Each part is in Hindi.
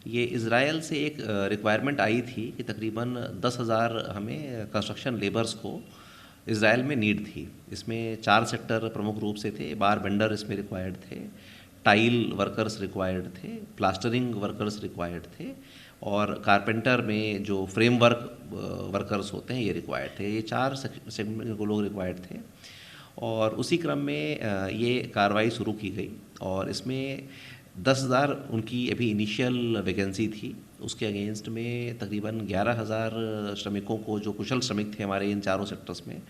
ये इज़राइल से एक रिक्वायरमेंट आई थी कि तकरीबन 10,000 हमें कंस्ट्रक्शन लेबर्स को इज़राइल में नीड थी। इसमें 4 सेक्टर प्रमुख रूप से थे। बार बेंडर इसमें रिक्वायर्ड थे, टाइल वर्कर्स रिक्वायर्ड थे, प्लास्टरिंग वर्कर्स रिक्वायर्ड थे और कारपेंटर में जो फ्रेमवर्क वर्कर्स होते हैं ये रिक्वायर्ड थे। ये 4 सेगमेंट को लोग रिक्वायर्ड थे और उसी क्रम में ये कार्रवाई शुरू की गई और इसमें 10,000 उनकी अभी इनिशियल वैकेंसी थी। उसके अगेंस्ट में तकरीबन 11,000 श्रमिकों को, जो कुशल श्रमिक थे हमारे इन चारों सेक्टर्स में,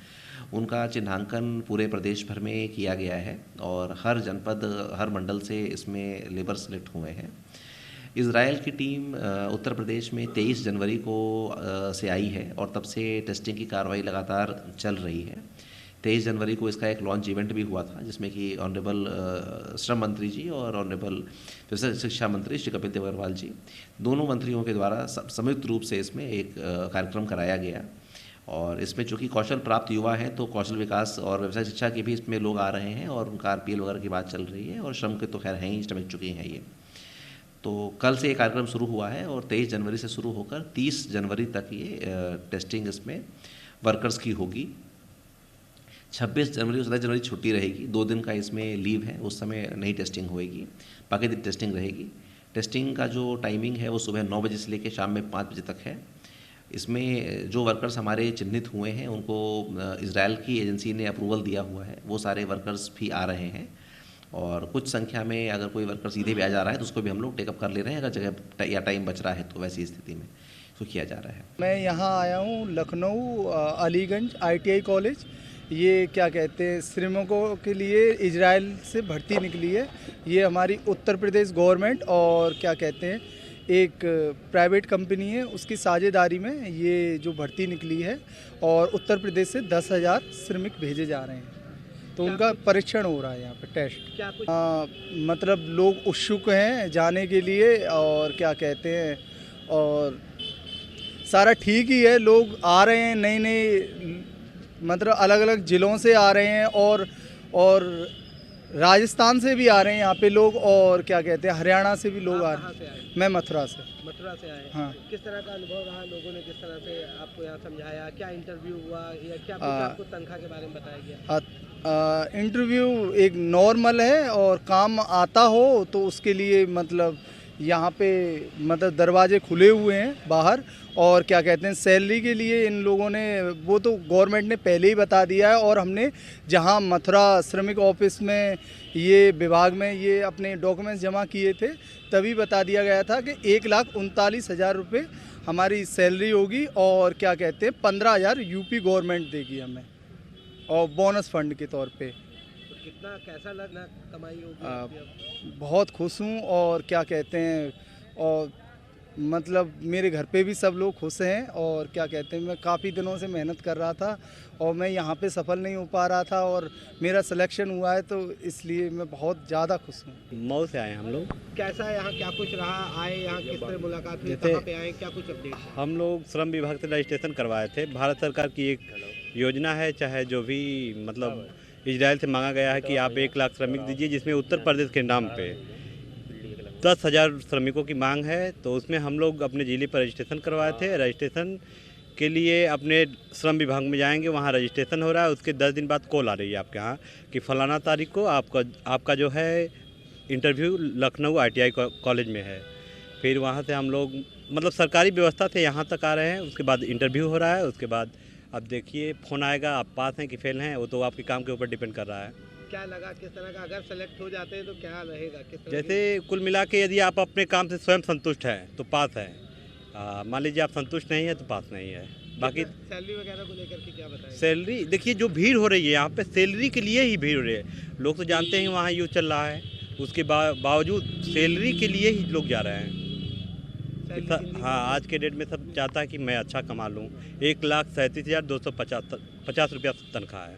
उनका चिन्हांकन पूरे प्रदेश भर में किया गया है और हर जनपद, हर मंडल से इसमें लेबर सेलेक्ट हुए हैं। इज़राइल की टीम उत्तर प्रदेश में 23 जनवरी को से आई है और तब से टेस्टिंग की कार्रवाई लगातार चल रही है। 23 जनवरी को इसका एक लॉन्च इवेंट भी हुआ था जिसमें कि ऑनरेबल श्रम मंत्री जी और ऑनरेबल शिक्षा मंत्री श्री कपिल देव अग्रवाल जी, दोनों मंत्रियों के द्वारा संयुक्त रूप से इसमें एक कार्यक्रम कराया गया और इसमें चूँकि कौशल प्राप्त युवा हैं तो कौशल विकास और व्यवसाय शिक्षा के भी इसमें लोग आ रहे हैं और उनका RPL वगैरह की बात चल रही है और श्रम के तो खैर हैं ही, श्रमिक चुके हैं ये। तो कल से ये कार्यक्रम शुरू हुआ है और 23 जनवरी से शुरू होकर 30 जनवरी तक ये टेस्टिंग इसमें वर्कर्स की होगी। 26 जनवरी और 27 जनवरी छुट्टी रहेगी, 2 दिन का इसमें लीव है, उस समय नई टेस्टिंग होएगी, बाकी दिन टेस्टिंग रहेगी। टेस्टिंग का जो टाइमिंग है वो सुबह 9 बजे से लेकर शाम में 5 बजे तक है। इसमें जो वर्कर्स हमारे चिन्हित हुए हैं उनको इज़राइल की एजेंसी ने अप्रूवल दिया हुआ है, वो सारे वर्कर्स भी आ रहे हैं और कुछ संख्या में अगर कोई वर्कर सीधे भी आ जा रहा है तो उसको भी हम लोग टेकअप कर ले रहे हैं, अगर जगह या टाइम बच रहा है तो वैसी स्थिति में इसको किया जा रहा है। मैं यहाँ आया हूँ लखनऊ अलीगंज ITI कॉलेज। ये क्या कहते हैं, श्रमिकों के लिए इजराइल से भर्ती निकली है। ये हमारी उत्तर प्रदेश गवर्नमेंट और क्या कहते हैं एक प्राइवेट कंपनी है, उसकी साझेदारी में ये जो भर्ती निकली है और उत्तर प्रदेश से 10,000 श्रमिक भेजे जा रहे हैं। तो उनका परीक्षण हो रहा है यहाँ पे, टेस्ट। क्या कुछ मतलब लोग उत्सुक हैं जाने के लिए और क्या कहते हैं, और सारा ठीक ही है। लोग आ रहे हैं, नए नए मतलब अलग अलग ज़िलों से आ रहे हैं और राजस्थान से भी आ रहे हैं यहाँ पे लोग और क्या कहते हैं हरियाणा से भी लोग आ रहे हैं। मैं मथुरा से आए। हाँ। किस तरह का अनुभव रहा, लोगों ने किस तरह से आपको यहाँ समझाया, क्या इंटरव्यू हुआ या क्या कुछ आपको तनख्वाह के बारे में बताया गया? इंटरव्यू एक नॉर्मल है और काम आता हो तो उसके लिए मतलब यहाँ पे मतलब दरवाजे खुले हुए हैं बाहर और क्या कहते हैं सैलरी के लिए इन लोगों ने, वो तो गवर्नमेंट ने पहले ही बता दिया है और हमने जहाँ मथुरा श्रमिक ऑफिस में ये विभाग में ये अपने डॉक्यूमेंट्स जमा किए थे तभी बता दिया गया था कि 1,39,000 रुपये हमारी सैलरी होगी और क्या कहते हैं 15,000 यूपी गवर्नमेंट देगी हमें और बोनस फंड के तौर पे। कितना कैसा लगा कमाई होगी? बहुत खुश हूँ और क्या कहते हैं, और मतलब मेरे घर पे भी सब लोग खुश हैं और क्या कहते हैं मैं काफ़ी दिनों से मेहनत कर रहा था और मैं यहाँ पे सफल नहीं हो पा रहा था और मेरा सिलेक्शन हुआ है तो इसलिए मैं बहुत ज़्यादा खुश हूँ। मऊ से आए हम लोग। कैसा यहाँ क्या कुछ रहा, आए यहाँ किस तरह मुलाकात हुई, कहाँ पे आए, क्या कुछ अपडेट? हम लोग श्रम विभाग से रजिस्ट्रेशन करवाए थे। भारत सरकार की एक योजना है, चाहे जो भी मतलब इजराइल से मांगा गया है कि आप 1 लाख श्रमिक दीजिए, जिसमें उत्तर प्रदेश के नाम पे 10,000 श्रमिकों की मांग है। तो उसमें हम लोग अपने जिले पर रजिस्ट्रेशन करवाए थे। रजिस्ट्रेशन के लिए अपने श्रम विभाग में जाएंगे, वहाँ रजिस्ट्रेशन हो रहा है। उसके 10 दिन बाद कॉल आ रही है आपके यहाँ कि फलाना तारीख को आपका जो है इंटरव्यू लखनऊ ITI कॉलेज में है। फिर वहाँ से हम लोग मतलब सरकारी व्यवस्था से यहाँ तक आ रहे हैं। उसके बाद इंटरव्यू हो रहा है, उसके बाद अब देखिए फ़ोन आएगा, आप पास हैं कि फेल हैं, वो तो आपके काम के ऊपर डिपेंड कर रहा है। क्या लगा, किस तरह का अगर सेलेक्ट हो जाते हैं तो क्या रहेगा, किस तरह? जैसे कुल मिला के यदि आप अपने काम से स्वयं संतुष्ट हैं तो पास है, मान लीजिए आप संतुष्ट नहीं है तो पास नहीं है। बाकी सैलरी वगैरह को लेकर के क्या बताएं? सैलरी देखिए, जो भीड़ हो रही है यहाँ पे सैलरी के लिए ही भीड़ हो रही है। लोग तो जानते हैं वहाँ युद्ध चल रहा है, उसके बावजूद सैलरी के लिए ही लोग जा रहे हैं। हाँ, आज के डेट में सब चाहता है कि मैं अच्छा कमा लूँ। 1,37,250 रुपया तनख्वाह है।